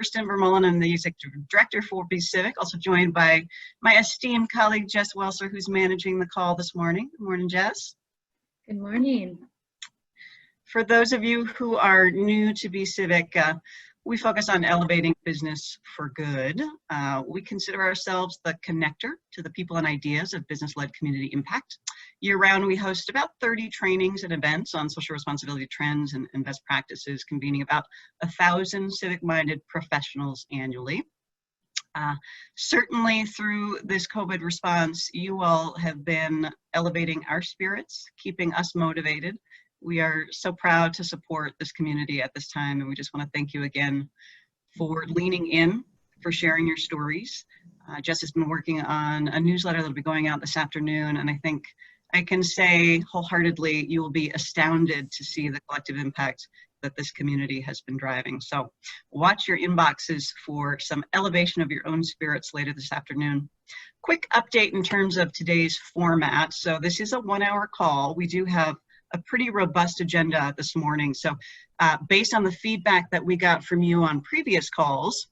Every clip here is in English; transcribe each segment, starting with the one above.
Kirsten Vermeulen. I'm the Executive Director for CIVIC, also joined by my esteemed colleague, Jess Welser, who's managing the call this morning. Good morning, Jess. Good morning. For those of you who are new to CIVIC, we focus on elevating business for good. We consider ourselves the connector to the people and ideas of business-led community impact. Year-round, we host about 30 trainings and events on social responsibility trends and best practices, convening about 1,000 civic-minded professionals annually. Certainly through this COVID response, you all have been elevating our spirits, keeping us motivated. We are so proud to support this community at this time, and we just want to thank you again for leaning in, for sharing your stories. Jess has been working on a newsletter that'll be going out this afternoon, and I think I can say wholeheartedly you will be astounded to see the collective impact that this community has been driving. So watch your inboxes for some elevation of your own spirits later this afternoon. Quick update in terms of today's format. So this is a 1-hour call. We do have a pretty robust agenda this morning. So based on the feedback that we got from you on previous calls,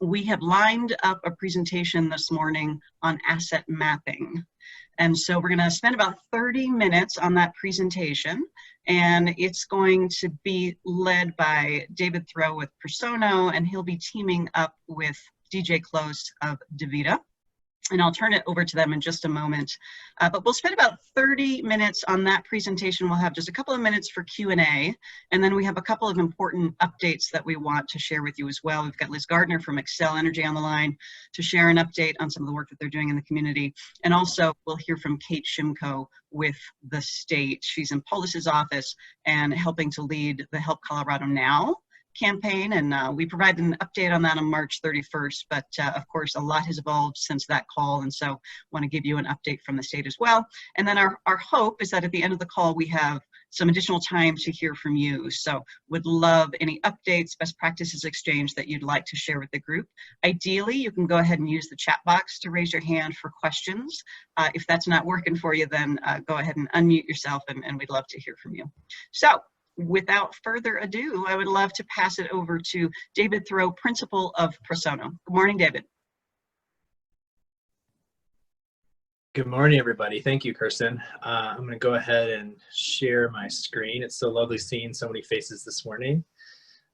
we have lined up a presentation this morning on asset mapping. And so we're gonna spend about 30 minutes on that presentation, and it's going to be led by David Thurow with Prosono, and he'll be teaming up with DJ Close of DaVita. And I'll turn it over to them in just a moment. But we'll spend about 30 minutes on that presentation. We'll have just a couple of minutes for Q&A, and then we have a couple of important updates that we want to share with you as well. We've got Liz Gardner from Xcel Energy on the line to share an update on some of the work that they're doing in the community. And also we'll hear from Kate Shimko with the state. She's in Polis's office and helping to lead the Help Colorado Now campaign, and we provided an update on that on March 31st, but of course a lot has evolved since that call, and so want to give you an update from the state as well. And then our hope is that at the end of the call we have some additional time to hear from you. So would love any updates, best practices exchange that you'd like to share with the group. Ideally, you can go ahead and use the chat box to raise your hand for questions. If that's not working for you, then go ahead and unmute yourself, and we'd love to hear from you. So without further ado, I would love to pass it over to David Thurow, Principal of Prosono. Good morning, David. Good morning, everybody. Thank you, Kirsten. I'm going to go ahead and share my screen. It's so lovely seeing so many faces this morning.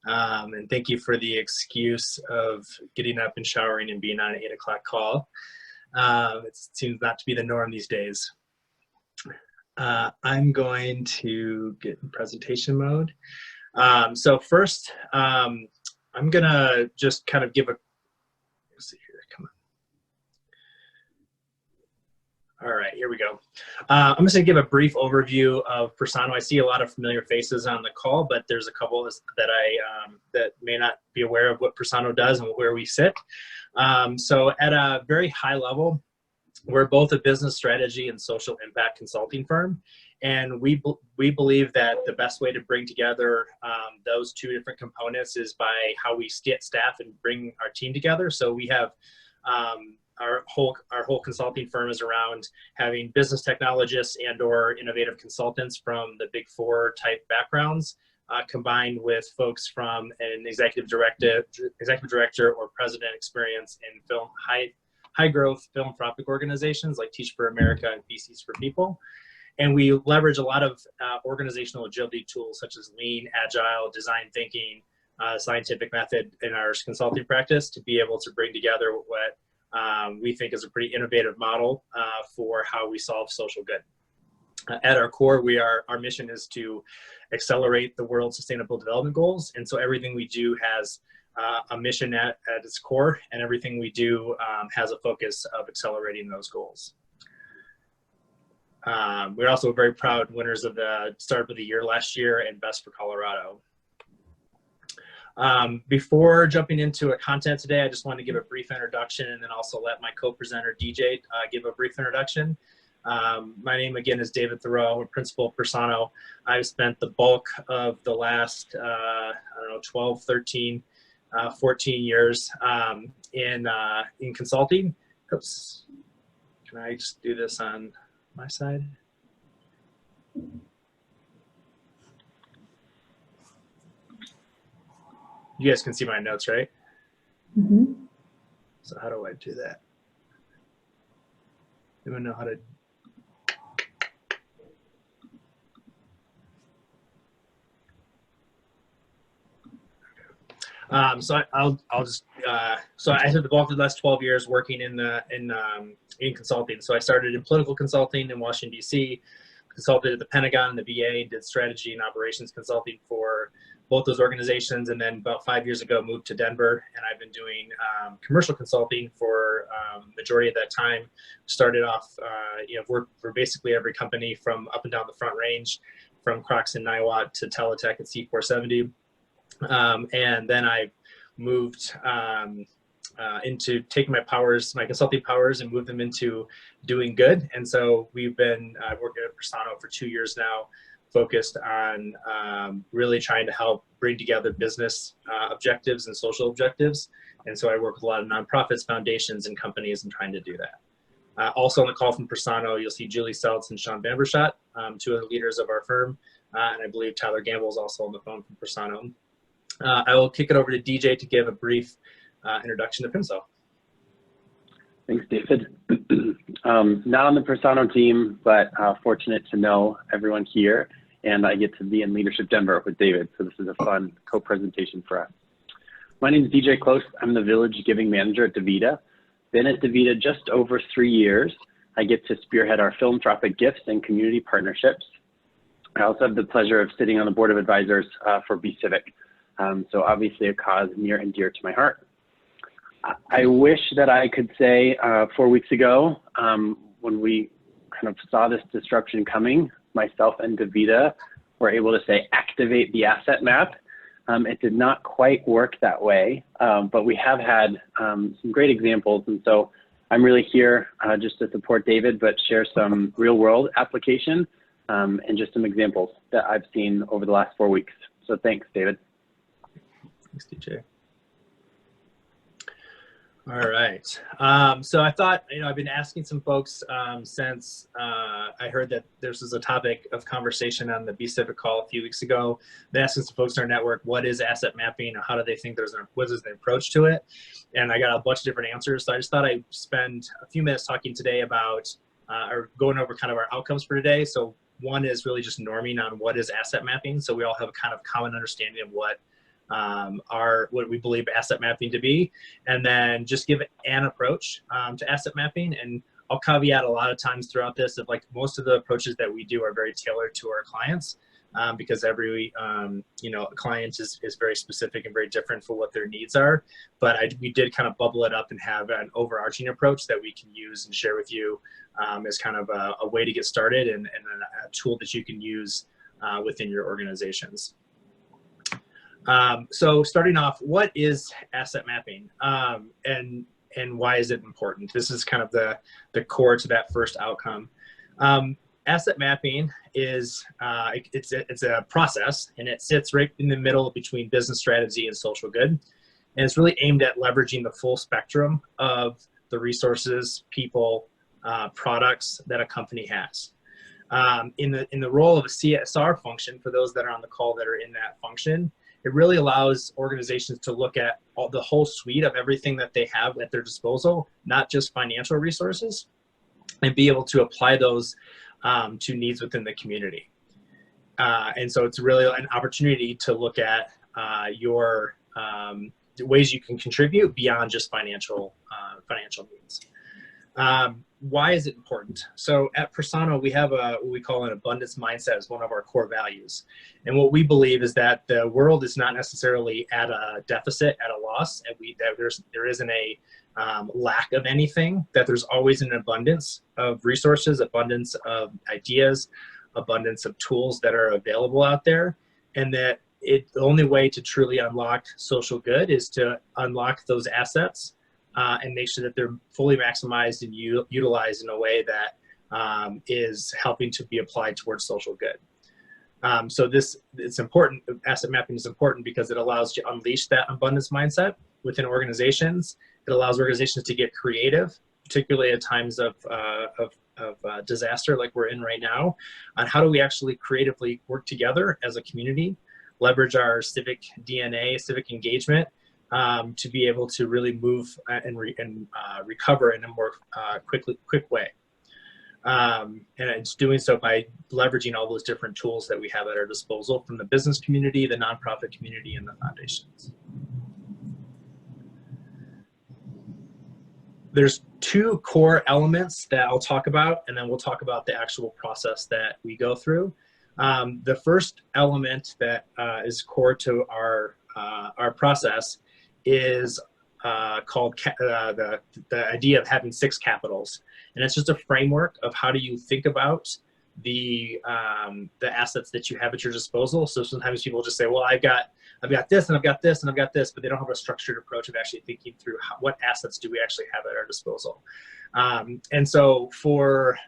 And thank you for the excuse of getting up and showering and being on an 8 o'clock call. It seems not to be the norm these days. I'm going to get in presentation mode. So first, I'm gonna just kind of give a, let's see here, come on. All right, here we go. I'm just gonna give a brief overview of Prosono. I see a lot of familiar faces on the call, but there's a couple that that may not be aware of what Prosono does and where we sit. So at a very high level, we're both a business strategy and social impact consulting firm, and we believe that the best way to bring together those two different components is by how we get staff and bring our team together. So we have our whole consulting firm is around having business technologists and/or innovative consultants from the Big Four type backgrounds, combined with folks from an executive director or president experience in film high growth philanthropic organizations like Teach for America and Feces for People. And we leverage a lot of organizational agility tools such as lean, agile, design thinking, scientific method in our consulting practice to be able to bring together what we think is a pretty innovative model for how we solve social good. At our core, our mission is to accelerate the world's sustainable development goals. And so everything we do has a mission at its core, and everything we do has a focus of accelerating those goals. We're also very proud winners of the Startup of the Year last year and Best for Colorado. Before jumping into a content today, I just wanted to give a brief introduction and then also let my co-presenter DJ give a brief introduction. My name again is David Thurow, I'm Principal of Prosono. I've spent the bulk of the last, I don't know, 12, 13, 14 years in consulting. Oops. Can I just do this on my side? You guys can see my notes, right? Mm-hmm. So how do I do that? Anyone know how to? So I'll just so I had the bulk of the last 12 years working in consulting. So I started in political consulting in Washington D.C., consulted at the Pentagon and the VA, did strategy and operations consulting for both those organizations, and then about 5 years ago moved to Denver, and I've been doing commercial consulting for majority of that time. Started off, worked for basically every company from up and down the Front Range, from Crocs and Niwot to Teletech and C470. And then I moved into taking my consulting powers and move them into doing good. And so we've been working at Prosono for 2 years now, focused on really trying to help bring together business objectives and social objectives. And so I work with a lot of nonprofits, foundations, and companies in trying to do that. Also on the call from Prosono, you'll see Julie Seltz and Sean Bambershot, two of the leaders of our firm. And I believe Tyler Gamble is also on the phone from Prosono. I will kick it over to DJ to give a brief introduction to Pinso. Thanks, David. Not on the Prosono team, but fortunate to know everyone here, and I get to be in Leadership Denver with David, so this is a fun co-presentation for us. My name is DJ Close. I'm the Village Giving Manager at DaVita. Been at DaVita just over 3 years. I get to spearhead our philanthropic gifts and community partnerships. I also have the pleasure of sitting on the board of advisors for CIVIC. So obviously a cause near and dear to my heart. I wish that I could say 4 weeks ago, when we kind of saw this disruption coming, myself and DaVita were able to say, activate the asset map. It did not quite work that way, but we have had some great examples. And so I'm really here just to support David, but share some real world application and just some examples that I've seen over the last 4 weeks. So thanks, David. Thanks, DJ. All right. So I thought, I've been asking some folks since I heard that this was a topic of conversation on the CIVIC call a few weeks ago. Been asking some folks in our network, what is asset mapping? Or how do they think what is the approach to it? And I got a bunch of different answers. So I just thought I'd spend a few minutes talking today about, or going over kind of our outcomes for today. So one is really just norming on what is asset mapping. So we all have a kind of common understanding of what we believe asset mapping to be, and then just give an approach to asset mapping. And I'll caveat a lot of times throughout this that like most of the approaches that we do are very tailored to our clients, because every client is very specific and very different for what their needs are. But we did kind of bubble it up and have an overarching approach that we can use and share with you as kind of a way to get started and a tool that you can use within your organizations. So starting off, what is asset mapping and why is it important? This is kind of the core to that first outcome. Asset mapping is it's a process, and it sits right in the middle between business strategy and social good. And it's really aimed at leveraging the full spectrum of the resources, people, products that a company has. In the role of a CSR function, for those that are on the call that are in that function, it really allows organizations to look at the whole suite of everything that they have at their disposal, not just financial resources, and be able to apply those to needs within the community. And so it's really an opportunity to look at your ways you can contribute beyond just financial needs. Why is it important? So at Prosono, we have what we call an abundance mindset as one of our core values. And what we believe is that the world is not necessarily at a deficit, at a loss, and there isn't a lack of anything, that there's always an abundance of resources, abundance of ideas, abundance of tools that are available out there, and that the only way to truly unlock social good is to unlock those assets and make sure that they're fully maximized and utilized in a way that is helping to be applied towards social good. So it's important. Asset mapping is important because it allows you to unleash that abundance mindset within organizations. It allows organizations to get creative, particularly at times of disaster like we're in right now, on how do we actually creatively work together as a community, leverage our civic DNA, civic engagement, to be able to really move and recover in a more quick way. And it's doing so by leveraging all those different tools that we have at our disposal from the business community, the nonprofit community, and the foundations. There's two core elements that I'll talk about, and then we'll talk about the actual process that we go through. The first element that is core to our process is called the idea of having 6 capitals, and it's just a framework of how do you think about the assets that you have at your disposal. So sometimes people just say, well, I've got this and I've got this and I've got this, but they don't have a structured approach of actually thinking through what assets do we actually have at our disposal. And so for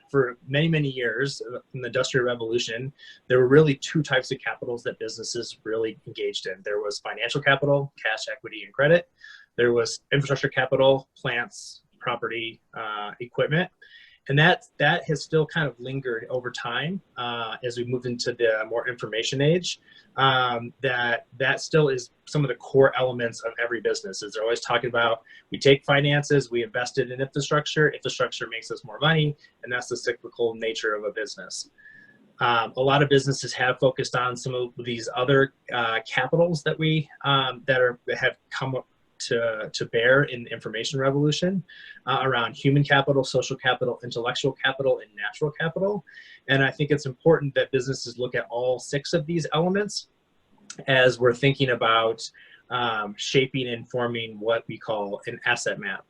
many years in the Industrial Revolution, there were really 2 types of capitals that businesses really engaged in. There was financial capital, cash, equity, and credit. There was infrastructure capital, plants, property, equipment. And that has still kind of lingered over time as we move into the more information age. That still is some of the core elements of every business. Is they're always talking about, we take finances, we invest it in infrastructure. Infrastructure makes us more money, and that's the cyclical nature of a business. A lot of businesses have focused on some of these other capitals that have come up to bear in the information revolution around human capital, social capital, intellectual capital, and natural capital. And I think it's important that businesses look at all 6 of these elements as we're thinking about shaping and forming what we call an asset map.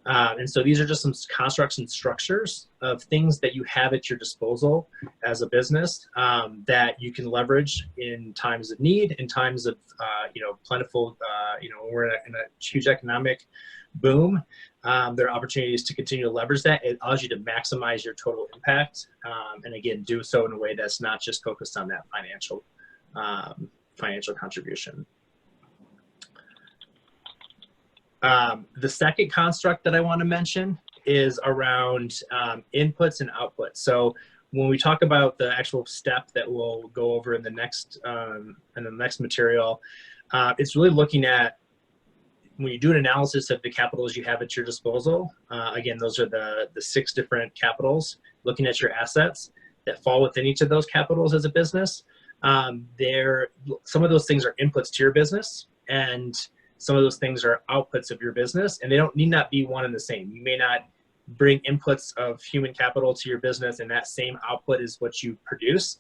And so these are just some constructs and structures of things that you have at your disposal as a business that you can leverage in times of need, in times of plentiful, when we're in a huge economic boom. There are opportunities to continue to leverage that. It allows you to maximize your total impact, and again, do so in a way that's not just focused on that financial contribution. The second construct that I want to mention is around inputs and outputs. So when we talk about the actual step that we'll go over in the next material, it's really looking at, when you do an analysis of the capitals you have at your disposal, again, those are the 6 different capitals, looking at your assets that fall within each of those capitals as a business. Some of those things are inputs to your business, and some of those things are outputs of your business, and they need not be one and the same. You may not bring inputs of human capital to your business and that same output is what you produce.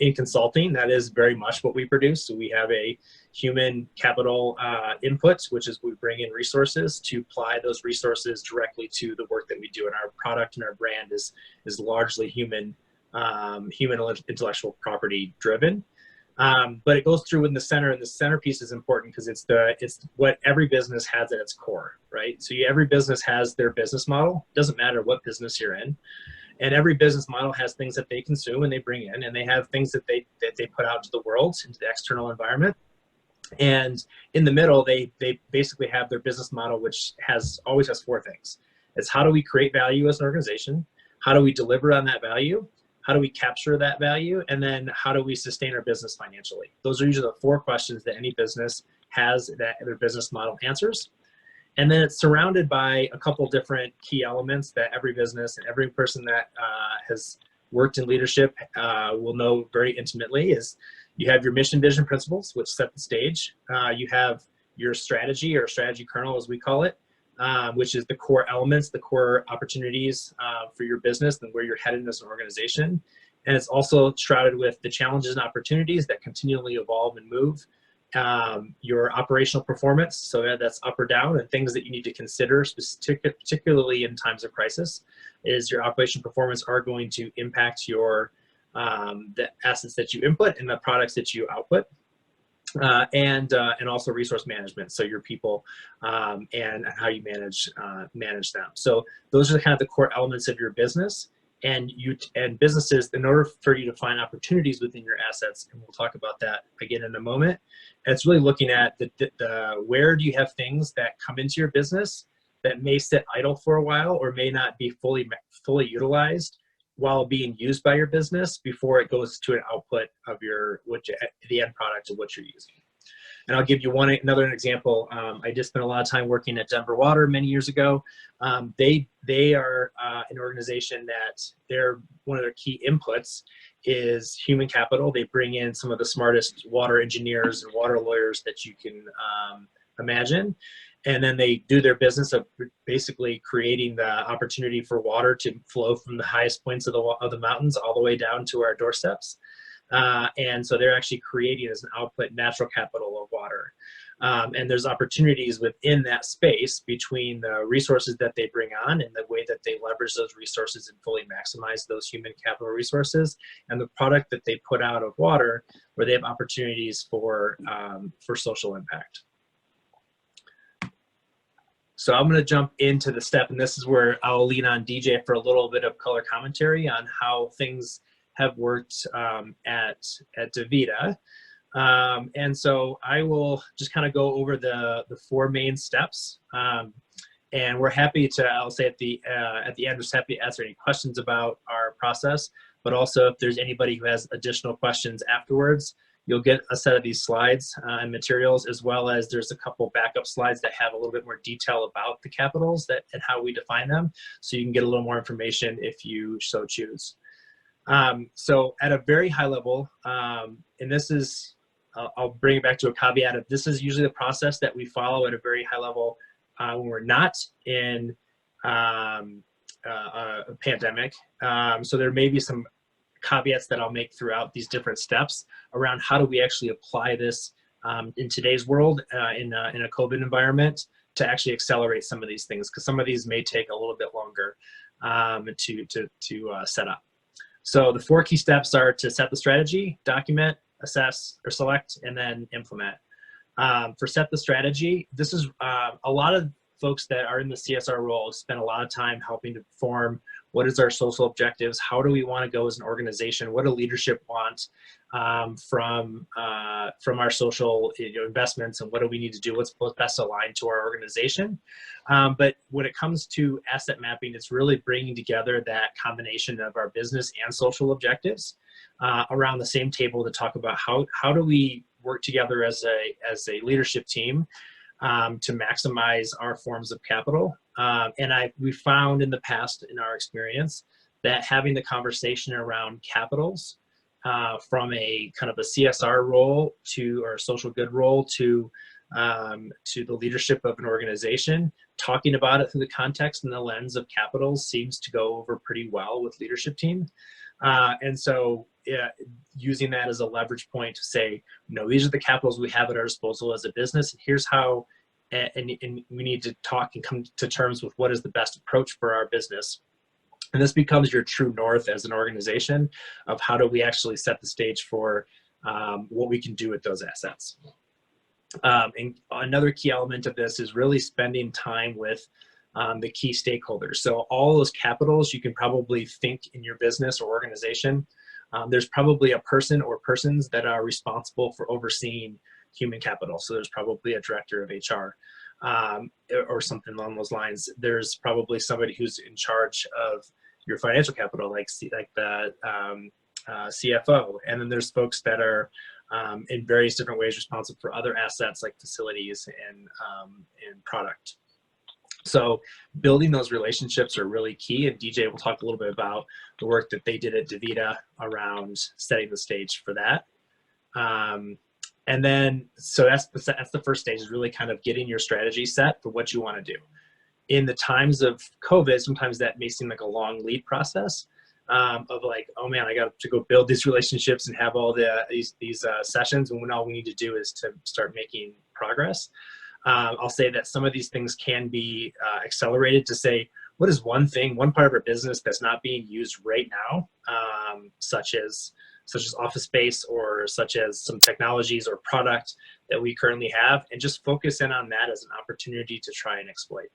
In consulting, that is very much what we produce. So we have a human capital input, which is we bring in resources to apply those resources directly to the work that we do. And our product and our brand is largely human intellectual property driven. But it goes through in the center, and the centerpiece is important because it's what every business has at its core, right? So every business has their business model. It doesn't matter what business you're in. And every business model has things that they consume and they bring in, and they have things that they put out to the world, into the external environment. And in the middle, they basically have their business model, which always has 4 things. It's how do we create value as an organization? How do we deliver on that value? How do we capture that value? And then how do we sustain our business financially? Those are usually the 4 questions that any business has that their business model answers. And then it's surrounded by a couple different key elements that every business and every person that has worked in leadership will know very intimately. Is you have your mission, vision, principles, which set the stage. You have your strategy, or strategy kernel as we call it, which is the core elements, the core opportunities for your business and where you're headed as an organization. And it's also shrouded with the challenges and opportunities that continually evolve and move. Your operational performance, so that's up or down, and things that you need to consider, particularly in times of crisis, is your operational performance are going to impact your the assets that you input and the products that you output. And also resource management, so your people and how you manage them. So those are kind of the core elements of your business. And businesses, in order for you to find opportunities within your assets, and we'll talk about that again in a moment, it's really looking at where do you have things that come into your business that may sit idle for a while or may not be fully utilized while being used by your business before it goes to an output of the end product of what you're using. And I'll give you another example. I did spend a lot of time working at Denver Water many years ago. They are an organization that one of their key inputs is human capital. They bring in some of the smartest water engineers and water lawyers that you can imagine. And then they do their business of basically creating the opportunity for water to flow from the highest points of the mountains all the way down to our doorsteps. And so they're actually creating as an output natural capital of water. And there's opportunities within that space between the resources that they bring on and the way that they leverage those resources and fully maximize those human capital resources, and the product that they put out of water, where they have opportunities for social impact. So I'm going to jump into the step, and this is where I'll lean on DJ for a little bit of color commentary on how things have worked at DaVita. And so I will just kind of go over the 4 main steps. And we're happy to, I'll say at the end, just happy to answer any questions about our process, but also if there's anybody who has additional questions afterwards, you'll get a set of these slides and materials, as well as there's a couple backup slides that have a little bit more detail about the capitals and how we define them. So you can get a little more information if you so choose. So at a very high level, and this is, I'll bring it back to a caveat of this is usually the process that we follow at a very high level when we're not in a pandemic. So there may be some caveats that I'll make throughout these different steps around how do we actually apply this in today's world in a COVID environment to actually accelerate some of these things, because some of these may take a little bit longer to set up. So the 4 key steps are to set the strategy, document, assess or select, and then implement. For set the strategy, this is a lot of folks that are in the CSR role spend a lot of time helping to form what is our social objectives, how do we want to go as an organization, what do leadership want from our social investments, and what do we need to do, what's best aligned to our organization. But when it comes to asset mapping, it's really bringing together that combination of our business and social objectives around the same table to talk about how do we work together as a leadership team to maximize our forms of capital. And we found in the past, in our experience, that having the conversation around capitals from a kind of a CSR role or a social good role to the leadership of an organization, talking about it through the context and the lens of capitals seems to go over pretty well with leadership team. And so using that as a leverage point to say, these are the capitals we have at our disposal as a business, and here's how, and we need to talk and come to terms with what is the best approach for our business. And this becomes your true north as an organization of how do we actually set the stage for what we can do with those assets. And another key element of this is really spending time with the key stakeholders. So all those capitals you can probably think in your business or organization. There's probably a person or persons that are responsible for overseeing human capital. So there's probably a director of HR or something along those lines. There's probably somebody who's in charge of your financial capital, like the CFO. And then there's folks that are in various different ways responsible for other assets like facilities and product. So building those relationships are really key, and DJ will talk a little bit about the work that they did at DaVita around setting the stage for that. And then, so that's the first stage, is really kind of getting your strategy set for what you want to do. In the times of COVID, sometimes that may seem like a long lead process of like, oh man, I got to go build these relationships and have all these sessions, and when all we need to do is to start making progress. I'll say that some of these things can be accelerated to say, what is one part of our business that's not being used right now, such as office space, or such as some technologies or product that we currently have, and just focus in on that as an opportunity to try and exploit.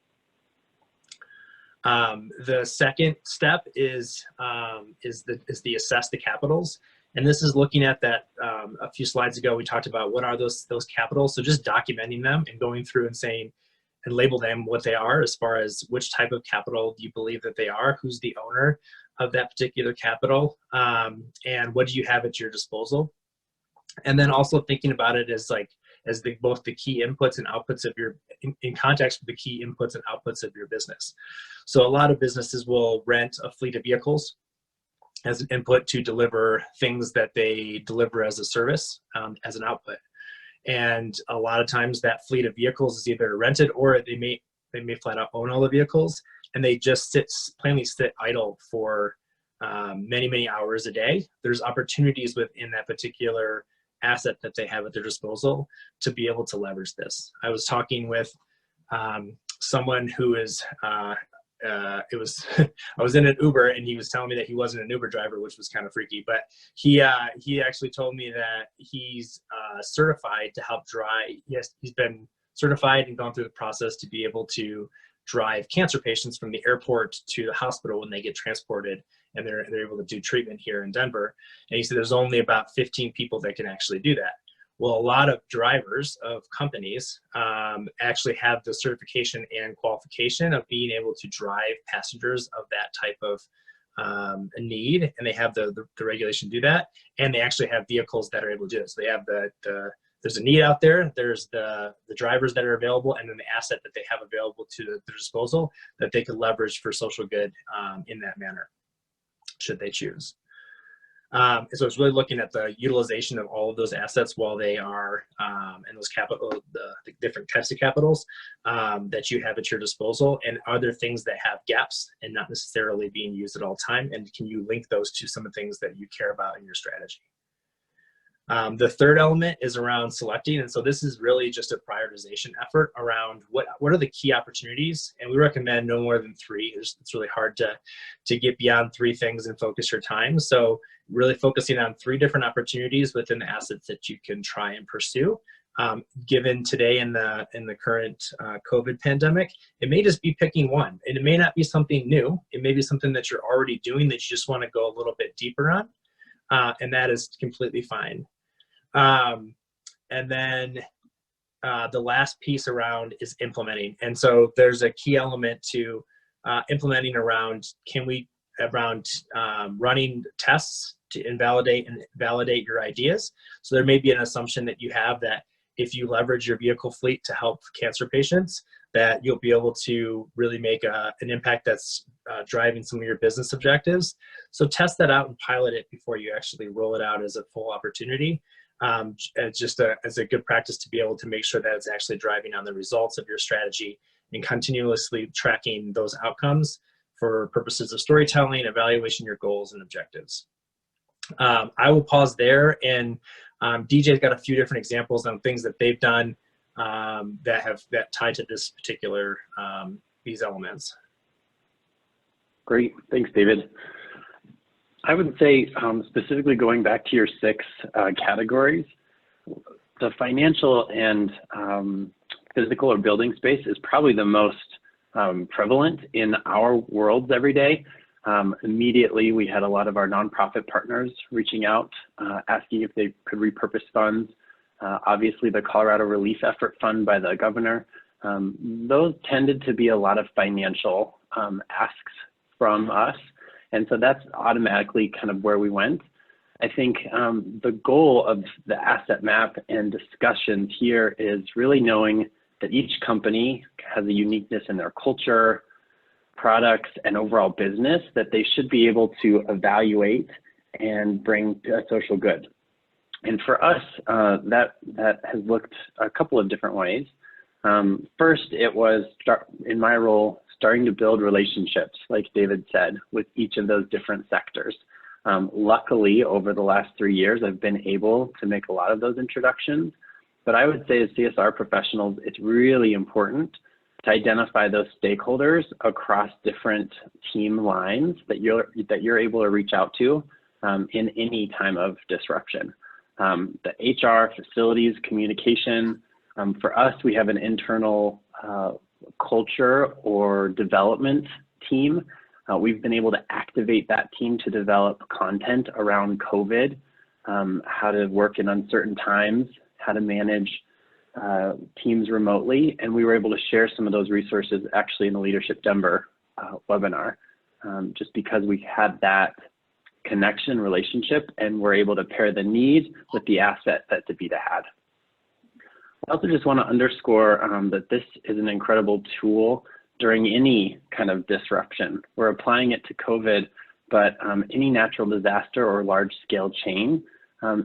The second step is the assess the capitals. And this is looking at that a few slides ago, we talked about what are those capitals. So just documenting them and going through and saying, and label them what they are, as far as which type of capital do you believe that they are, who's the owner of that particular capital, and what do you have at your disposal. And then also thinking about it as as both the key inputs and outputs of your, in context with the key inputs and outputs of your business. So a lot of businesses will rent a fleet of vehicles as an input to deliver things that they deliver as a service, as an output. And a lot of times that fleet of vehicles is either rented, or they may flat out own all the vehicles, and they just plainly sit idle for many hours a day. There's opportunities within that particular asset that they have at their disposal to be able to leverage this. I was talking with someone who is I was in an Uber, and he was telling me that he wasn't an Uber driver, which was kind of freaky, but he actually told me that he's certified to help drive. Yes, he's been certified and gone through the process to be able to drive cancer patients from the airport to the hospital when they get transported, and they're able to do treatment here in Denver. And he said there's only about 15 people that can actually do that. Well, a lot of drivers of companies actually have the certification and qualification of being able to drive passengers of that type of need, and they have the regulation to do that, and they actually have vehicles that are able to do it. So they have there's a need out there, there's the drivers that are available, and then the asset that they have available to their disposal that they could leverage for social good in that manner, should they choose. So it's really looking at the utilization of all of those assets while they are in those capital, the different types of capitals that you have at your disposal, and are there things that have gaps and not necessarily being used at all time, and can you link those to some of the things that you care about in your strategy. The third element is around selecting, and so this is really just a prioritization effort around what are the key opportunities, and we recommend no more than 3. It's really hard to get beyond 3 things and focus your time. So really focusing on 3 different opportunities within the assets that you can try and pursue. Given today in the current COVID pandemic, it may just be picking one, and it may not be something new. It may be something that you're already doing that you just want to go a little bit deeper on, and that is completely fine. And then the last piece around is implementing. And so there's a key element to implementing around running tests to validate your ideas. So there may be an assumption that you have that if you leverage your vehicle fleet to help cancer patients, that you'll be able to really make an impact that's driving some of your business objectives. So test that out and pilot it before you actually roll it out as a full opportunity. As a good practice to be able to make sure that it's actually driving on the results of your strategy and continuously tracking those outcomes for purposes of storytelling, evaluation your goals and objectives. I will pause there, and DJ's got a few different examples on things that they've done that tie to this particular these elements. Great, thanks, David. I would say specifically going back to your 6 categories, the financial and physical or building space is probably the most prevalent in our worlds every day. Immediately, we had a lot of our nonprofit partners reaching out, asking if they could repurpose funds. Obviously, the Colorado Relief Effort Fund by the governor, those tended to be a lot of financial asks from us. And so that's automatically kind of where we went. I think the goal of the asset map and discussions here is really knowing that each company has a uniqueness in their culture, products, and overall business that they should be able to evaluate and bring a social good. And for us, that has looked a couple of different ways. First, it was, in my role, starting to build relationships, like David said, with each of those different sectors. Luckily, over the last 3 years, I've been able to make a lot of those introductions. But I would say as CSR professionals, it's really important to identify those stakeholders across different team lines that you're able to reach out to in any time of disruption. The HR, facilities, communication. For us, we have an internal culture or development team. We've been able to activate that team to develop content around COVID, how to work in uncertain times, how to manage teams remotely. And we were able to share some of those resources actually in the Leadership Denver webinar, just because we had that connection relationship and we're able to pair the need with the asset that DaVita had. I also just want to underscore that this is an incredible tool during any kind of disruption. We're applying it to COVID, but any natural disaster or large scale chain,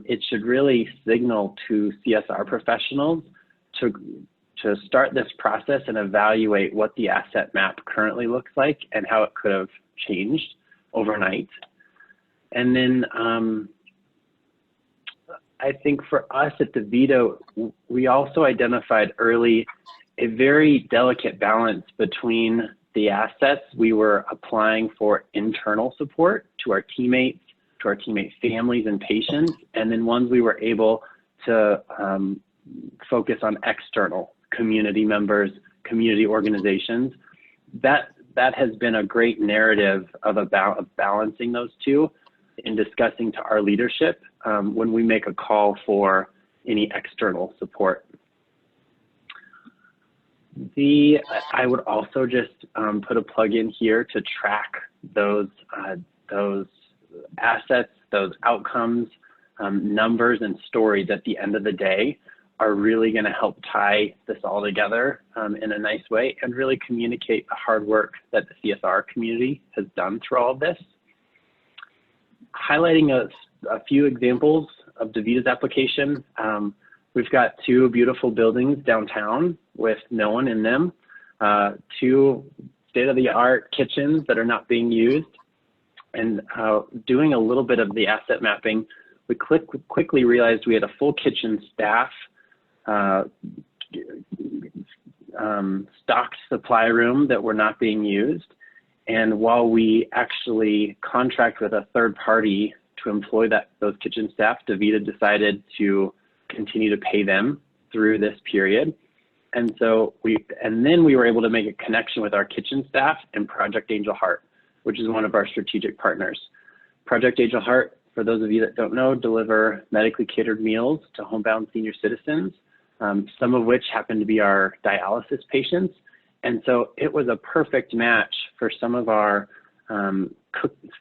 it should really signal to CSR professionals to start this process and evaluate what the asset map currently looks like and how it could have changed overnight. And then I think for us at DaVita, we also identified early a very delicate balance between the assets we were applying for internal support to our teammates, to our teammate families and patients, and then ones we were able to focus on external community members, community organizations. That has been a great narrative of balancing those two in discussing to our leadership when we make a call for any external support. I would also just put a plug in here to track those assets, those outcomes, numbers and stories at the end of the day are really going to help tie this all together in a nice way and really communicate the hard work that the CSR community has done through all of this. Highlighting a few examples of DaVita's application, we've got 2 beautiful buildings downtown with no one in them, 2 state-of-the-art kitchens that are not being used, and doing a little bit of the asset mapping, we quickly realized we had a full kitchen staff, stocked supply room that were not being used. And while we actually contract with a third party to employ those kitchen staff, DaVita decided to continue to pay them through this period. And so then we were able to make a connection with our kitchen staff and Project Angel Heart, which is one of our strategic partners. Project Angel Heart, for those of you that don't know, deliver medically catered meals to homebound senior citizens, some of which happen to be our dialysis patients. And so it was a perfect match for some of our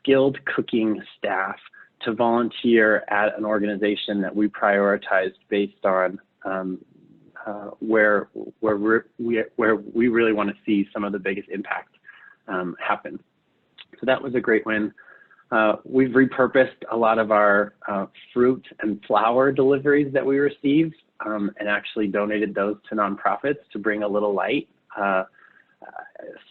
skilled cooking staff to volunteer at an organization that we prioritized based on where we really want to see some of the biggest impact happen. So that was a great win. We've repurposed a lot of our fruit and flour deliveries that we received and actually donated those to nonprofits to bring a little light.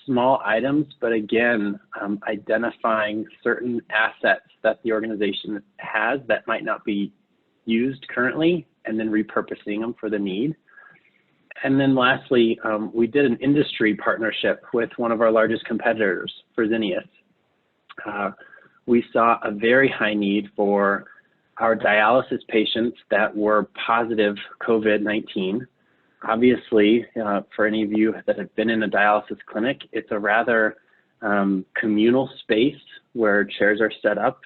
Small items, but again, identifying certain assets that the organization has that might not be used currently and then repurposing them for the need. And then lastly, we did an industry partnership with one of our largest competitors, Fresenius. We saw a very high need for our dialysis patients that were positive COVID-19. Obviously, for any of you that have been in a dialysis clinic, it's a rather communal space where chairs are set up,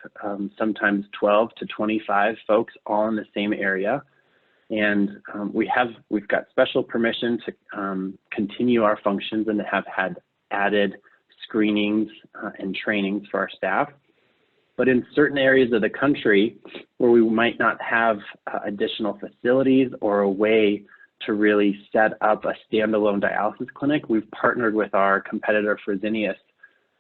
sometimes 12 to 25 folks all in the same area. And we've got special permission to continue our functions and have had added screenings and trainings for our staff. But in certain areas of the country where we might not have additional facilities or a way to really set up a standalone dialysis clinic, we've partnered with our competitor Fresenius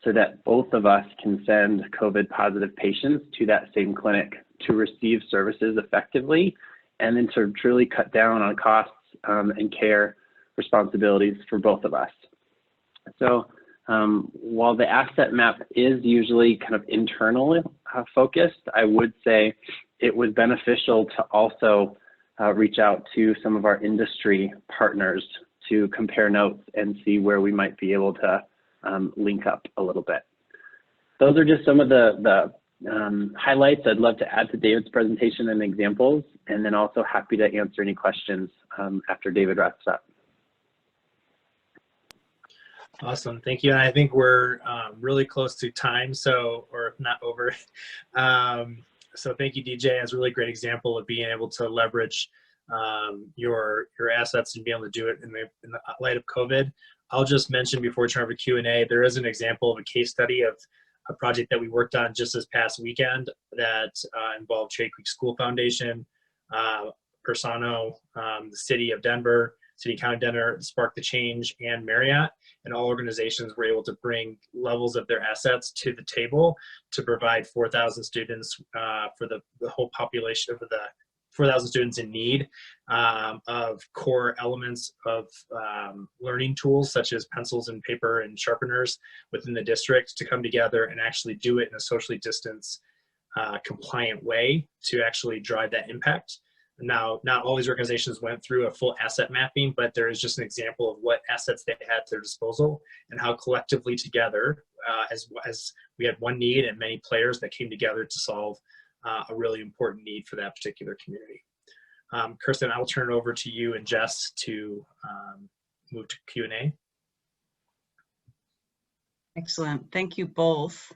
so that both of us can send COVID positive patients to that same clinic to receive services effectively and then to truly cut down on costs and care responsibilities for both of us. So while the asset map is usually kind of internally focused, I would say it was beneficial to also reach out to some of our industry partners to compare notes and see where we might be able to link up a little bit. Those are just some of the highlights I'd love to add to David's presentation and examples, and then also happy to answer any questions after David wraps up. Awesome, thank you. And I think we're really close to time, or if not over. So thank you, DJ. It's a really great example of being able to leverage your assets and be able to do it in the light of COVID. I'll just mention before we turn over to Q&A, there is an example of a case study of a project that we worked on just this past weekend that involved Cherry Creek School Foundation, Prosono, the city of Denver, city county Denver, Spark the Change, and Marriott. And all organizations were able to bring levels of their assets to the table to provide 4,000 students for the whole population of the 4,000 students in need of core elements of learning tools such as pencils and paper and sharpeners within the district to come together and actually do it in a socially distanced, compliant way to actually drive that impact. Now, not all these organizations went through a full asset mapping, but there is just an example of what assets they had at their disposal and how collectively together, as we had one need and many players that came together to solve a really important need for that particular community. Kirsten, I will turn it over to you and Jess to move to Q&A. Excellent. Thank you both.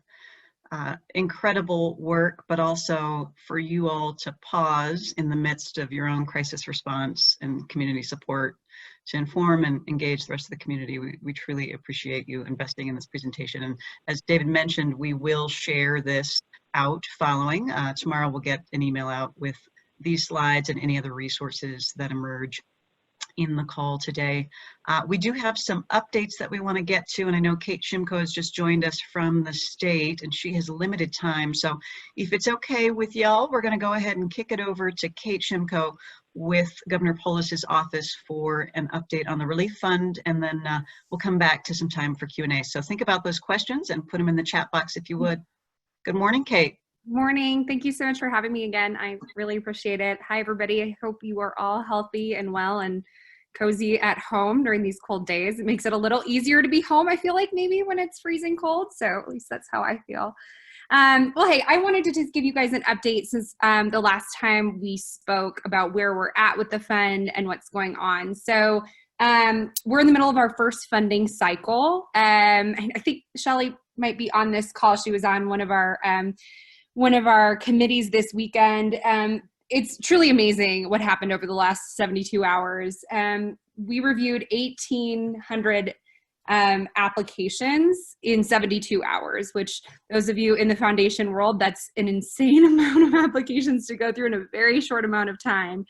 Incredible work, but also for you all to pause in the midst of your own crisis response and community support to inform and engage the rest of the community. We truly appreciate you investing in this presentation. And as David mentioned, we will share this out following. Tomorrow we'll get an email out with these slides and any other resources that emerge in the call today. We do have some updates that we want to get to, and I know Kate Shimko has just joined us from the state and she has limited time. So if it's okay with y'all, we're going to go ahead and kick it over to Kate Shimko with Governor Polis's office for an update on the relief fund, and then we'll come back to some time for Q&A. So think about those questions and put them in the chat box if you would. Good morning, Kate. Morning. Thank you so much for having me again. I really appreciate it. Hi, everybody. I hope you are all healthy and well and cozy at home during these cold days. It makes it a little easier to be home, I feel like, maybe when it's freezing cold. So at least that's how I feel. Well, hey, I wanted to just give you guys an update since the last time we spoke about where we're at with the fund and what's going on. So we're in the middle of our first funding cycle. I think Shelly might be on this call. She was on one of our committees this weekend. It's truly amazing what happened over the last 72 hours. We reviewed 1,800 applications in 72 hours, which those of you in the foundation world, that's an insane amount of applications to go through in a very short amount of time.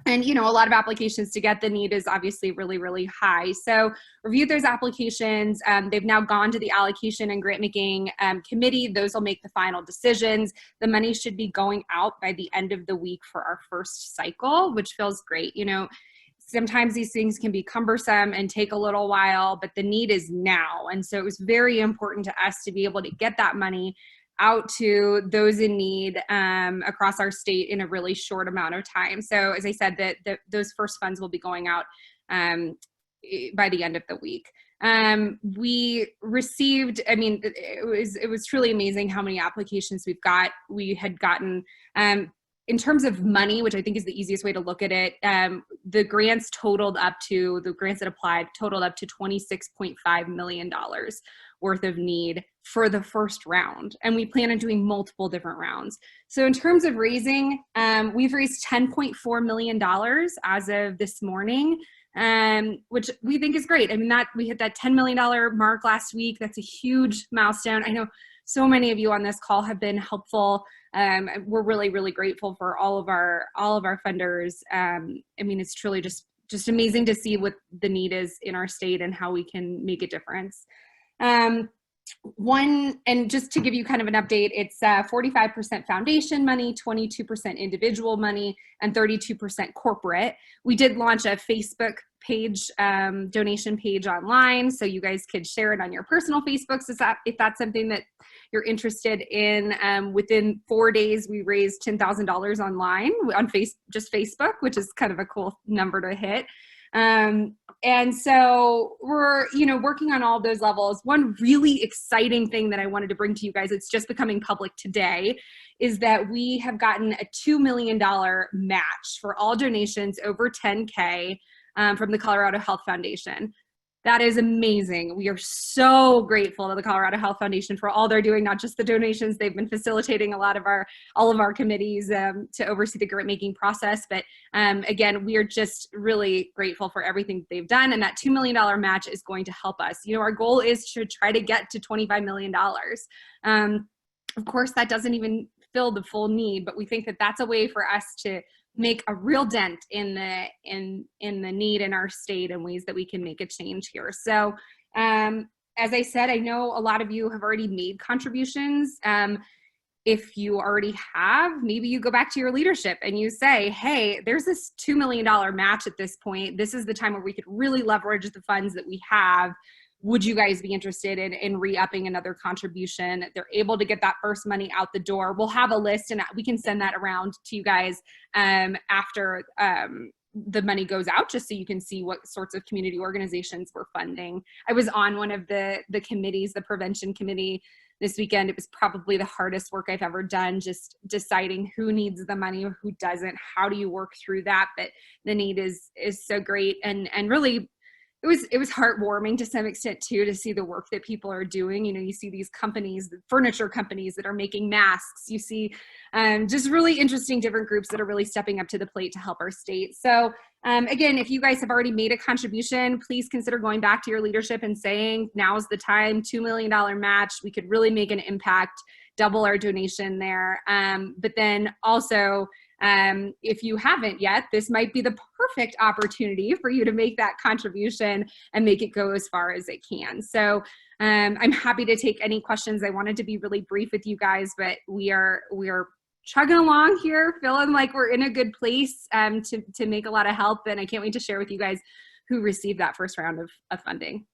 And, you know, a lot of applications to get the need is obviously really, really high. So reviewed those applications. They've now gone to the allocation and grant making committee. Those will make the final decisions. The money should be going out by the end of the week for our first cycle, which feels great. You know, sometimes these things can be cumbersome and take a little while, but the need is now. And so it was very important to us to be able to get that money out to those in need across our state in a really short amount of time. So as I said, those first funds will be going out by the end of the week. We received, I mean, it was truly amazing how many applications we had gotten. In terms of money, which I think is the easiest way to look at it, the grants that applied totaled up to $26.5 million worth of need for the first round. And we plan on doing multiple different rounds. So in terms of raising, we've raised $10.4 million as of this morning, which we think is great. I mean, we hit that $10 million mark last week. That's a huge milestone. I know so many of you on this call have been helpful. We're really, really grateful for all of our funders. I mean, it's truly just amazing to see what the need is in our state and how we can make a difference. And just to give you kind of an update, it's 45% foundation money, 22% individual money, and 32% corporate. We did launch a Facebook page, donation page online, so you guys could share it on your personal Facebooks if that's something that you're interested in. Within 4 days, we raised $10,000 online on just Facebook, which is kind of a cool number to hit. And so we're, working on all those levels. One really exciting thing that I wanted to bring to you guys, it's just becoming public today, is that we have gotten a $2 million match for all donations over 10K from the Colorado Health Foundation. That is amazing. We are so grateful to the Colorado Health Foundation for all they're doing, not just the donations. They've been facilitating all of our committees to oversee the grant making process. But again, we are just really grateful for everything they've done. And that $2 million match is going to help us. Our goal is to try to get to $25 million. Of course, that doesn't even fill the full need, but we think that that's a way for us to make a real dent in the need in our state and ways that we can make a change here. So as I said, I know a lot of you have already made contributions. If you already have, maybe you go back to your leadership and you say, hey, there's this $2 million match at this point. This is the time where we could really leverage the funds that we have. Would you guys be interested in re-upping another contribution? They're able to get that first money out the door. We'll have a list and we can send that around to you guys after the money goes out, just so you can see what sorts of community organizations we're funding. I was on one of the committees, the prevention committee, this weekend. It was probably the hardest work I've ever done, just deciding who needs the money or who doesn't. How do you work through that? But the need is so great, and really it was heartwarming to some extent too, to see the work that people are doing. You know, you see these companies, the furniture companies that are making masks. You see just really interesting different groups that are really stepping up to the plate to help our state. So again, if you guys have already made a contribution, please consider going back to your leadership and saying, now's the time, $2 million match. We could really make an impact, double our donation there. But then also, if you haven't yet, this might be the perfect opportunity for you to make that contribution and make it go as far as it can. So I'm happy to take any questions. I wanted to be really brief with you guys, but we are chugging along here, feeling like we're in a good place to make a lot of help. And I can't wait to share with you guys who received that first round of funding.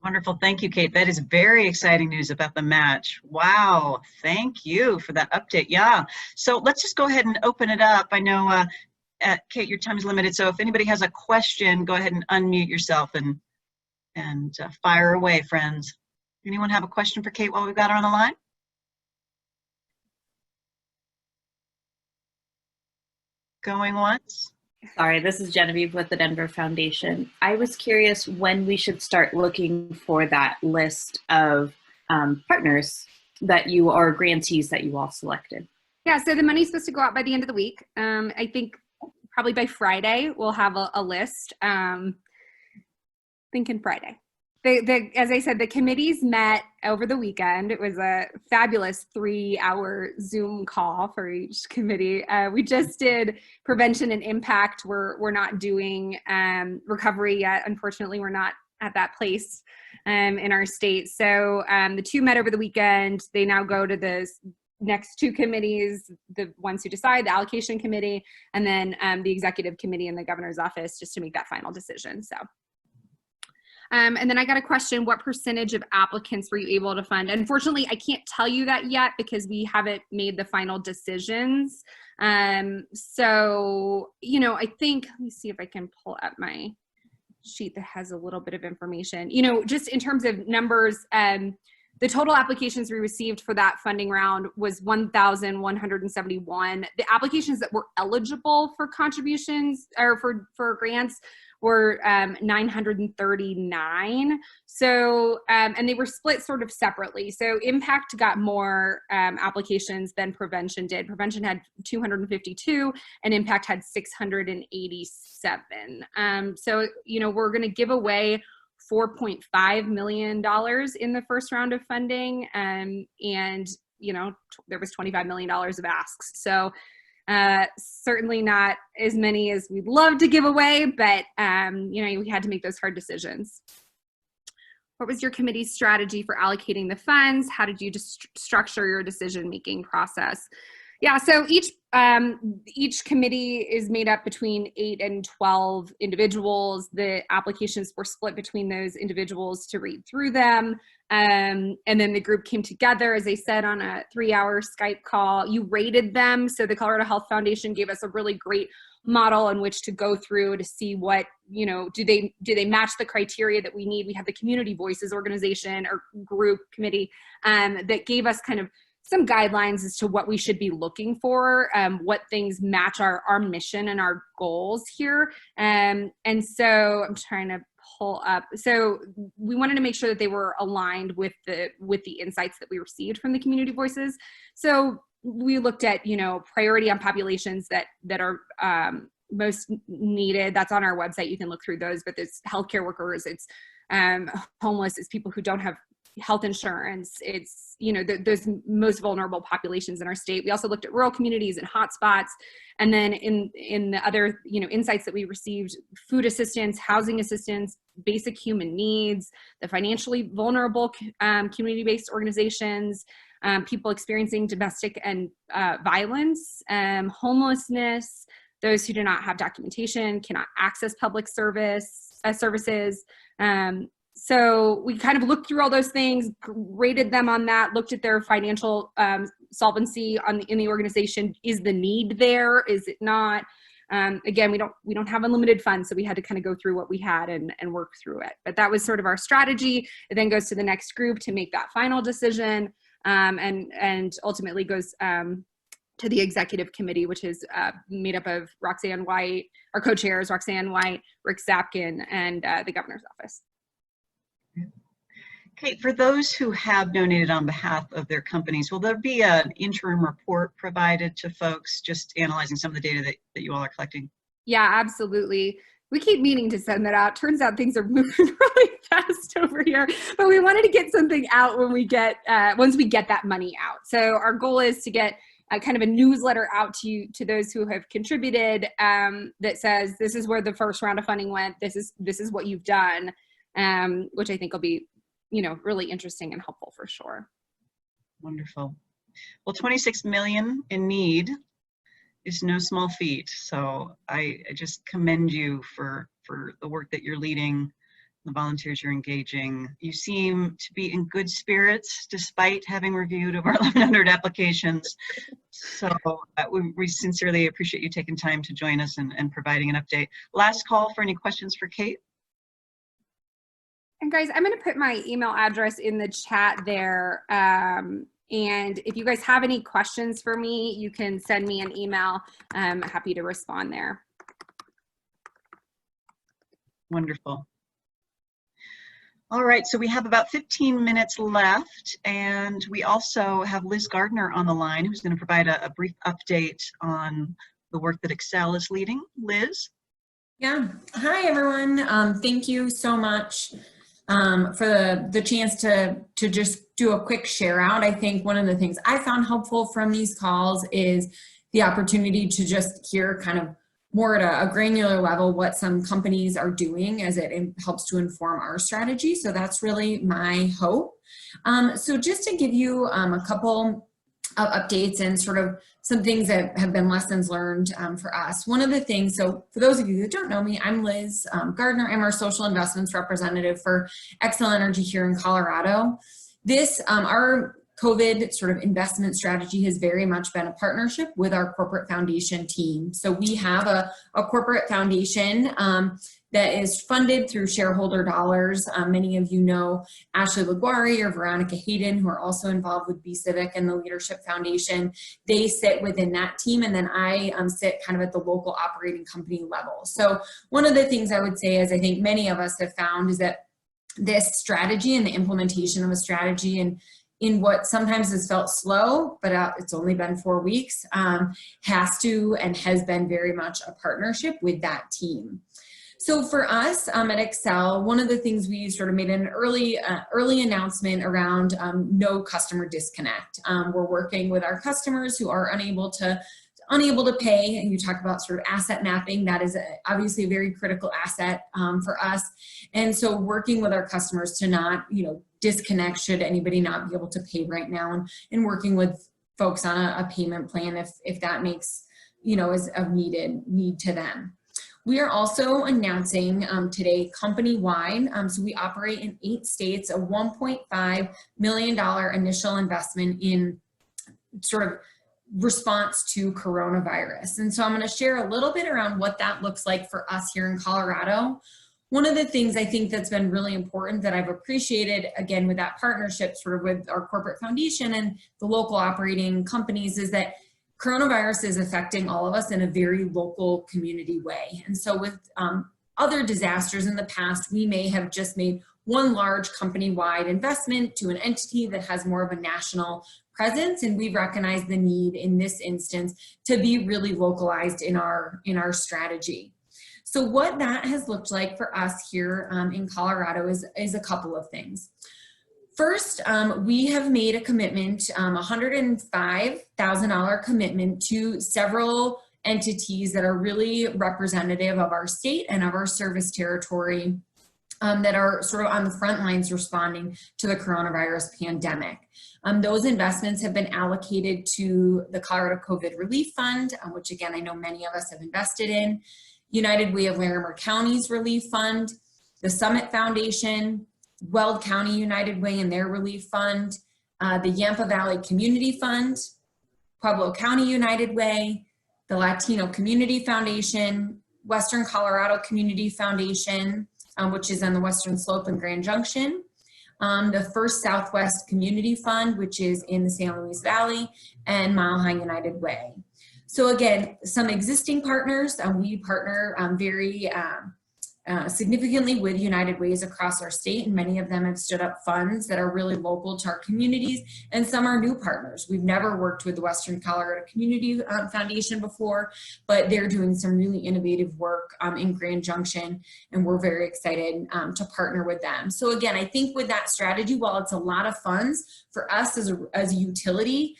Wonderful. Thank you, Kate. That is very exciting news about the match. Wow. Thank you for that update. Yeah. So let's just go ahead and open it up. I know, Kate, your time is limited. So if anybody has a question, go ahead and unmute yourself and fire away, friends. Anyone have a question for Kate while we've got her on the line? Going once? Sorry, this is Genevieve with the Denver Foundation. I was curious when we should start looking for that list of partners that you are grantees that you all selected. Yeah, so the money's supposed to go out by the end of the week. I think probably by Friday we'll have a list. Thinking Friday. As I said, the committees met over the weekend. It was a fabulous 3-hour Zoom call for each committee. We just did prevention and impact. We're not doing recovery yet. Unfortunately, we're not at that place in our state. So the two met over the weekend. They now go to the next two committees, the ones who decide, the allocation committee, and then the executive committee in the governor's office, just to make that final decision. So. And then I got a question, what percentage of applicants were you able to fund? Unfortunately, I can't tell you that yet because we haven't made the final decisions. So, you know, I think, let me see if I can pull up my sheet that has a little bit of information. You know, just in terms of numbers, the total applications we received for that funding round was 1,171. The applications that were eligible for contributions or for grants were 939. So, and they were split sort of separately. So Impact got more applications than Prevention did. Prevention had 252 and Impact had 687. So, you know, we're gonna give away $4.5 million in the first round of funding. And, you know, there was $25 million of asks. So certainly not as many as we'd love to give away, but, you know, we had to make those hard decisions. What was your committee's strategy for allocating the funds? How did you just structure your decision-making process? Yeah, so each committee is made up between 8 and 12 individuals. The applications were split between those individuals to read through them. And then the group came together, as I said, on a 3-hour Skype call. You rated them. So the Colorado Health Foundation gave us a really great model in which to go through to see what, you know, do they match the criteria that we need. We have the Community Voices organization or group committee that gave us kind of some guidelines as to what we should be looking for, what things match our mission and our goals here. And so I'm trying to pull up. So we wanted to make sure that they were aligned with the insights that we received from the Community Voices. So we looked at, you know, priority on populations that are most needed. That's on our website. You can look through those, but it's healthcare workers, it's homeless, it's people who don't have health insurance. It's, you know, those most vulnerable populations in our state. We also looked at rural communities and hotspots. And then in the other, you know, insights that we received, food assistance, housing assistance, basic human needs, the financially vulnerable community-based organizations, people experiencing domestic and violence, homelessness, those who do not have documentation, cannot access public services. So we kind of looked through all those things, rated them on that, looked at their financial solvency in the organization. Is the need there? Is it not? Again, we don't have unlimited funds, so we had to kind of go through what we had and work through it. But that was sort of our strategy. It then goes to the next group to make that final decision, and ultimately goes to the executive committee, which is made up of Roxanne White, our co-chairs, Roxanne White, Rick Zapkin, and the governor's office. Kate, for those who have donated on behalf of their companies, will there be an interim report provided to folks just analyzing some of the data that you all are collecting? Yeah, absolutely. We keep meaning to send that out. Turns out things are moving really fast over here, but we wanted to get something out when we get, once we get that money out. So our goal is to get kind of a newsletter out to those who have contributed that says, this is where the first round of funding went. This is what you've done, which I think will be, you know, really interesting and helpful for sure. Wonderful. Well, 26 million in need is no small feat. So I just commend you for the work that you're leading, the volunteers you're engaging. You seem to be in good spirits despite having reviewed over 1,100 applications. So we sincerely appreciate you taking time to join us and providing an update. Last call for any questions for Kate. And guys, I'm going to put my email address in the chat there. And if you guys have any questions for me, you can send me an email. I'm happy to respond there. Wonderful. All right, so we have about 15 minutes left, and we also have Liz Gardner on the line, who's going to provide a brief update on the work that Xcel is leading. Liz? Yeah. Hi, everyone. Thank you so much for the chance to just do a quick share out. I think one of the things I found helpful from these calls is the opportunity to just hear kind of more at a granular level what some companies are doing as it helps to inform our strategy. So that's really my hope. So just to give you a couple of updates and sort of some things that have been lessons learned for us. One of the things, so for those of you that don't know me, I'm Liz Gardner. I'm our social investments representative for Xcel Energy here in Colorado. This, our COVID sort of investment strategy has very much been a partnership with our corporate foundation team. So we have a corporate foundation that is funded through shareholder dollars. Many of you know Ashley LaGuari or Veronica Hayden, who are also involved with CIVIC and the Leadership Foundation. They sit within that team, and then I sit kind of at the local operating company level. So one of the things I would say is I think many of us have found is that this strategy and the implementation of a strategy and in what sometimes has felt slow, but it's only been 4 weeks, has to and has been very much a partnership with that team. So for us at Xcel, one of the things we sort of made an early announcement around no customer disconnect. We're working with our customers who are unable to pay, and you talk about sort of asset mapping. That is obviously a very critical asset for us. And so working with our customers to not, disconnect should anybody not be able to pay right now, and working with folks on a payment plan if that makes, is of need to them. We are also announcing today company-wide, so we operate in 8 states, a $1.5 million initial investment in sort of response to coronavirus. And so I'm going to share a little bit around what that looks like for us here in Colorado. One of the things I think that's been really important that I've appreciated, again, with that partnership sort of with our corporate foundation and the local operating companies, is that coronavirus is affecting all of us in a very local community way. And so with other disasters in the past, we may have just made one large company-wide investment to an entity that has more of a national presence, and we've recognized the need in this instance to be really localized in our strategy. So what that has looked like for us here in Colorado is a couple of things. First, we have made a commitment, $105,000 commitment to several entities that are really representative of our state and of our service territory, that are sort of on the front lines responding to the coronavirus pandemic. Those investments have been allocated to the Colorado COVID Relief Fund, which again, I know many of us have invested in, United Way of Larimer County's Relief Fund, the Summit Foundation, Weld County United Way and their Relief Fund, the Yampa Valley Community Fund, Pueblo County United Way, the Latino Community Foundation, Western Colorado Community Foundation, which is on the Western Slope and Grand Junction, the First Southwest Community Fund, which is in the San Luis Valley, and Mile High United Way. So again, some existing partners, we partner very significantly with United Ways across our state, and many of them have stood up funds that are really local to our communities, and some are new partners. We've never worked with the Western Colorado Community Foundation before, but they're doing some really innovative work in Grand Junction, and we're very excited to partner with them. So again, I think with that strategy, while it's a lot of funds, for us as a utility,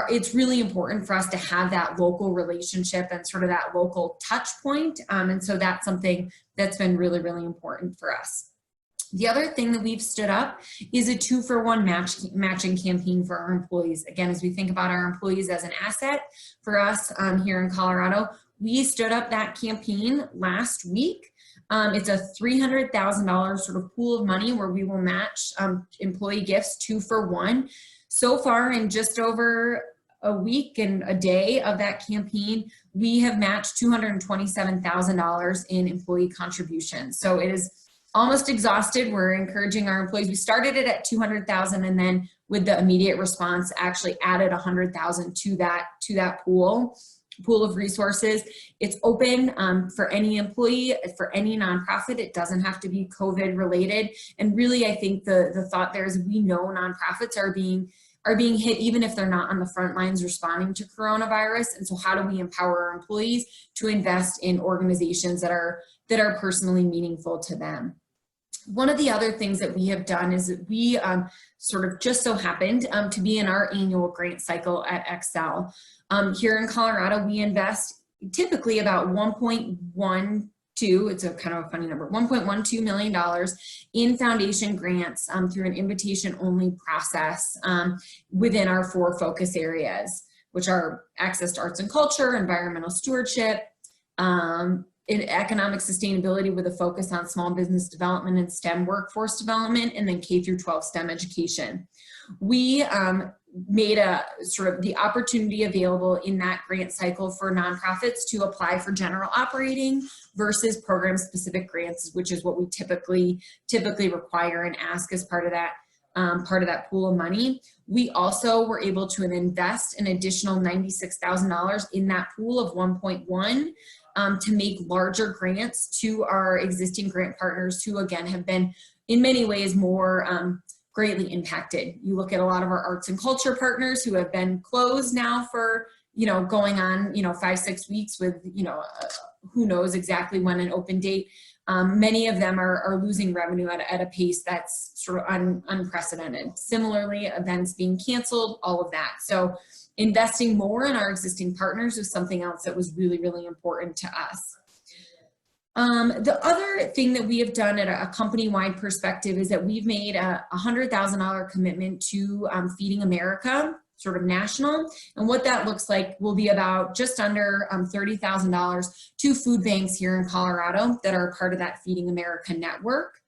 it's really important for us to have that local relationship and sort of that local touch point. And so that's something that's been really, really important for us. The other thing that we've stood up is a 2-for-1 matching campaign for our employees. Again, as we think about our employees as an asset for us here in Colorado, we stood up that campaign last week. It's a $300,000 sort of pool of money where we will match employee gifts 2-for-1. So far, in just over a week and a day of that campaign, we have matched $227,000 in employee contributions. So it is almost exhausted. We're encouraging our employees. We started it at $200,000, and then with the immediate response, actually added $100,000 to that pool of resources. It's open for any employee, for any nonprofit. It doesn't have to be COVID related. And really, I think the thought there is we know nonprofits are being hit even if they're not on the front lines responding to coronavirus. And so how do we empower our employees to invest in organizations that are personally meaningful to them? One of the other things that we have done is that we sort of just so happened to be in our annual grant cycle at Xcel. Here in Colorado, we invest typically about it's a kind of a funny number, $1.12 million in foundation grants through an invitation-only process within our 4 focus areas, which are access to arts and culture, environmental stewardship, in economic sustainability with a focus on small business development and STEM workforce development, and then K-12 STEM education. We made a sort of the opportunity available in that grant cycle for nonprofits to apply for general operating versus program specific grants, which is what we typically require and ask as part of that pool of money. We also were able to invest an additional $96,000 in that pool of 1.1 to make larger grants to our existing grant partners who again have been in many ways more greatly impacted. You look at a lot of our arts and culture partners who have been closed now for, going on, 5-6 weeks with, who knows exactly when an open date. Many of them are losing revenue at a pace that's sort of unprecedented. Similarly, events being canceled, all of that. So investing more in our existing partners was something else that was really, really important to us. The other thing that we have done at a company-wide perspective is that we've made a $100,000 commitment to Feeding America, sort of national. And what that looks like will be about just under $30,000 to food banks here in Colorado that are part of that Feeding America network.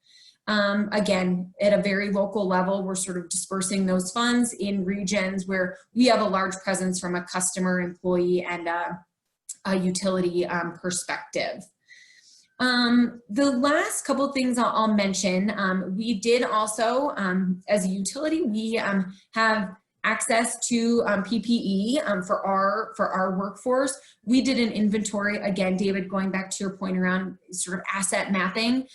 Again, at a very local level, we're sort of dispersing those funds in regions where we have a large presence from a customer, employee, and a utility perspective. The last couple of things I'll mention, we did also, as a utility, we have access to PPE for our workforce. We did an inventory, again, David, going back to your point around sort of asset mapping,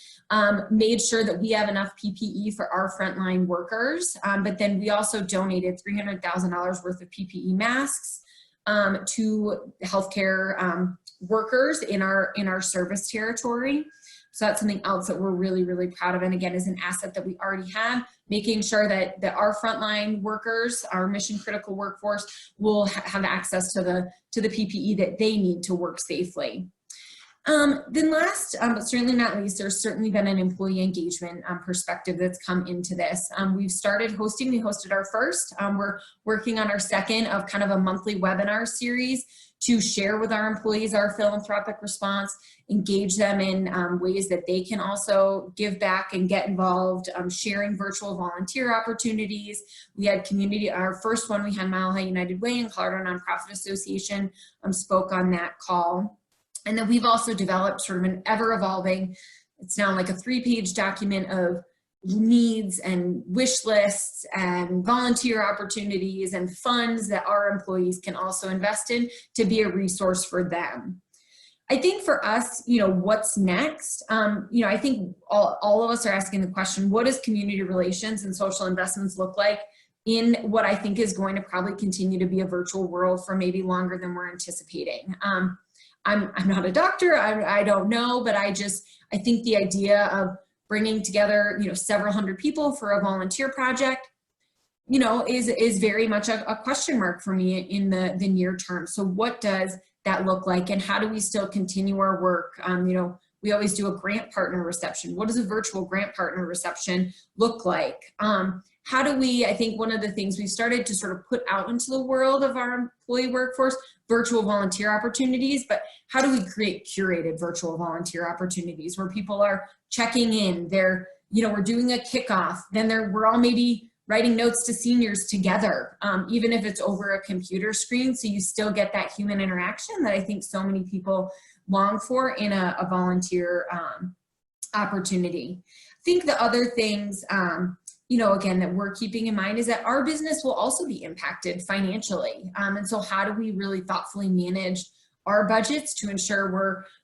made sure that we have enough PPE for our frontline workers, but then we also donated $300,000 worth of PPE masks to healthcare workers in our service territory. So that's something else that we're really, really proud of. And again, is an asset that we already have, making sure that our frontline workers, our mission critical workforce, will have access to the PPE that they need to work safely. Then last, but certainly not least, there's certainly been an employee engagement perspective that's come into this. We've started hosting, we hosted our first, we're working on our second of kind of a monthly webinar series to share with our employees our philanthropic response, engage them in ways that they can also give back and get involved, sharing virtual volunteer opportunities. We had community, our first one we had Mile High United Way and Colorado Nonprofit Association spoke on that call. And then we've also developed sort of an ever-evolving, it's now like a 3-page document of needs and wish lists and volunteer opportunities and funds that our employees can also invest in to be a resource for them. I think for us, you know, what's next? You know, I think all of us are asking the question, what does community relations and social investments look like in what I think is going to probably continue to be a virtual world for maybe longer than we're anticipating? I'm not a doctor, I don't know, but I think the idea of bringing together, you know, several hundred people for a volunteer project, you know, is very much a question mark for me in the near term. So what does that look like, and how do we still continue our work? You know, we always do a grant partner reception. What does a virtual grant partner reception look like? How do we, I think one of the things we started to sort of put out into the world of our employee workforce, virtual volunteer opportunities, but how do we create curated virtual volunteer opportunities where people are checking in, they're, you know, we're doing a kickoff, then we're all maybe writing notes to seniors together, even if it's over a computer screen, so you still get that human interaction that I think so many people long for in a volunteer opportunity. I think the other things, you know, again, that we're keeping in mind is that our business will also be impacted financially. And so how do we really thoughtfully manage our budgets to ensure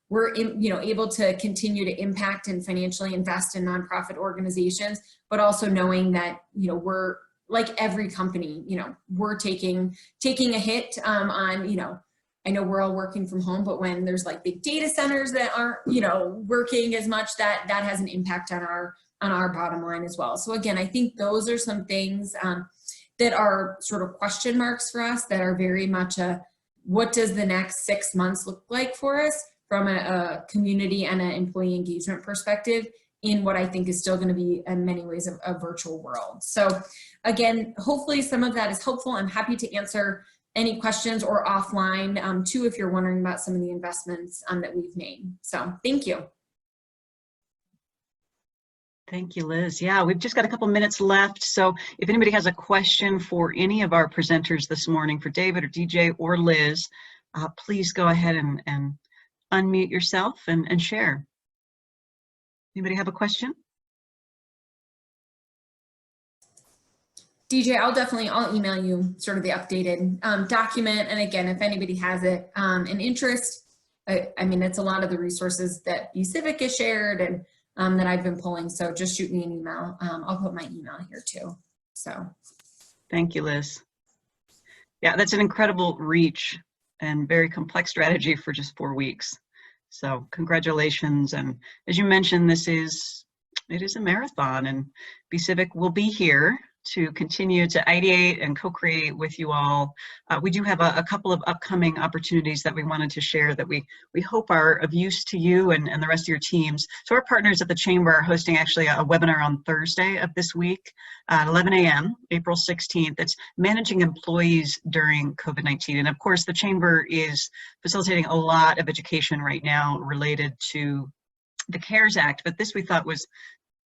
we're you know, able to continue to impact and financially invest in nonprofit organizations, but also knowing that, you know, we're like every company, you know, we're taking a hit on, you know, I know we're all working from home, but when there's like big data centers that aren't, you know, working as much, that has an impact on our bottom line as well. So again, I think those are some things that are sort of question marks for us, that are very much what does the next 6 months look like for us from a community and an employee engagement perspective in what I think is still going to be in many ways a virtual world. So again, hopefully some of that is helpful. I'm happy to answer any questions or offline too, if you're wondering about some of the investments that we've made. So thank you. Thank you, Liz. Yeah, we've just got a couple minutes left. So if anybody has a question for any of our presenters this morning, for David or DJ or Liz, please go ahead and unmute yourself and share. Anybody have a question? DJ, I'll email you sort of the updated document. And again, if anybody has it, an interest, I mean, it's a lot of the resources that CIVIC has shared and that I've been pulling. So just shoot me an email. I'll put my email here too. So. Thank you, Liz. Yeah, that's an incredible reach and very complex strategy for just 4 weeks. So congratulations. And as you mentioned, it is a marathon, and CIVIC will be here to continue to ideate and co-create with you all. We do have a couple of upcoming opportunities that we wanted to share that we hope are of use to you and the rest of your teams. So our partners at the Chamber are hosting actually a webinar on Thursday of this week at 11 a.m., April 16th. It's managing employees during COVID-19. And of course, the Chamber is facilitating a lot of education right now related to the CARES Act, but this we thought was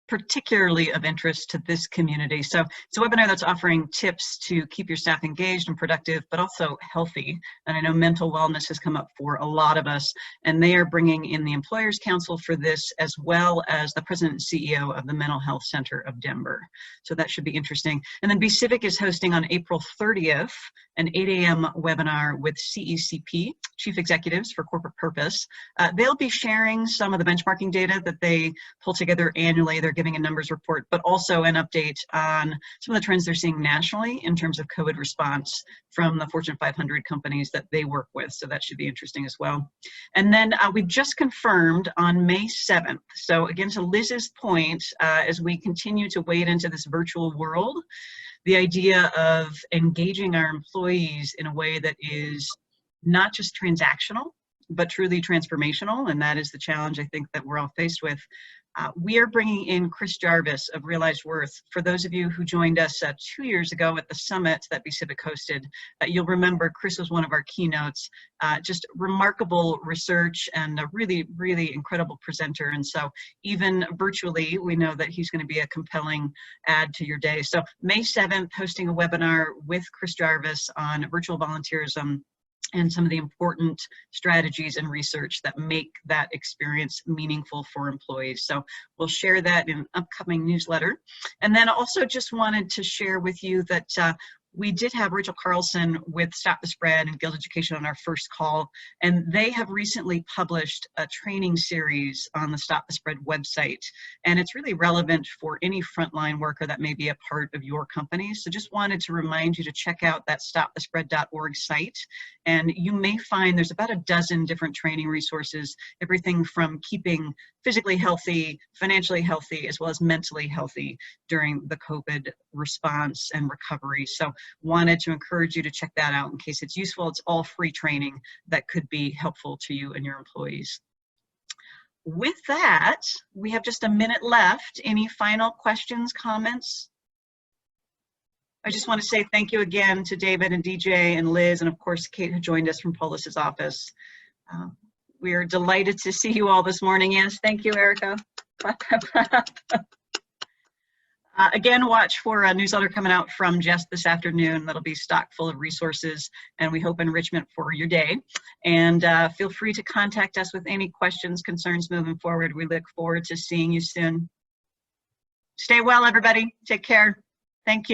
particularly of interest to this community. So it's a webinar that's offering tips to keep your staff engaged and productive, but also healthy. And I know mental wellness has come up for a lot of us, and they are bringing in the Employers Council for this, as well as the president and CEO of the Mental Health Center of Denver. So that should be interesting. And then CIVIC is hosting on April 30th an 8 a.m. webinar with CECP, Chief Executives for Corporate Purpose. They'll be sharing some of the benchmarking data that they pull together annually. They're giving a numbers report, but also an update on some of the trends they're seeing nationally in terms of COVID response from the Fortune 500 companies that they work with. So that should be interesting as well. And then we've just confirmed on May 7th. So again, to Liz's point, as we continue to wade into this virtual world, the idea of engaging our employees in a way that is not just transactional, but truly transformational, and that is the challenge I think that we're all faced with. We are bringing in Chris Jarvis of Realized Worth. For those of you who joined us 2 years ago at the summit that CIVIC hosted, you'll remember Chris was one of our keynotes. Just remarkable research and a really, really incredible presenter. And so even virtually, we know that he's going to be a compelling add to your day. So May 7th, hosting a webinar with Chris Jarvis on virtual volunteerism and some of the important strategies and research that make that experience meaningful for employees. So we'll share that in an upcoming newsletter. And then also just wanted to share with you that we did have Rachel Carlson with Stop the Spread and Guild Education on our first call, and they have recently published a training series on the Stop the Spread website, and it's really relevant for any frontline worker that may be a part of your company. So just wanted to remind you to check out that stopthespread.org site, and you may find there's about a dozen different training resources, everything from keeping physically healthy, financially healthy, as well as mentally healthy during the COVID response and recovery. So wanted to encourage you to check that out in case it's useful. It's all free training that could be helpful to you and your employees. With that, we have just a minute left. Any final questions, comments? I just want to say thank you again to David and DJ and Liz, and of course, Kate, who joined us from Polis's office. We're delighted to see you all this morning. Yes, thank you, Erica. Again, watch for a newsletter coming out from Jess this afternoon that'll be stock full of resources, and we hope enrichment for your day. And feel free to contact us with any questions, concerns moving forward. We look forward to seeing you soon. Stay well, everybody. Take care. Thank you.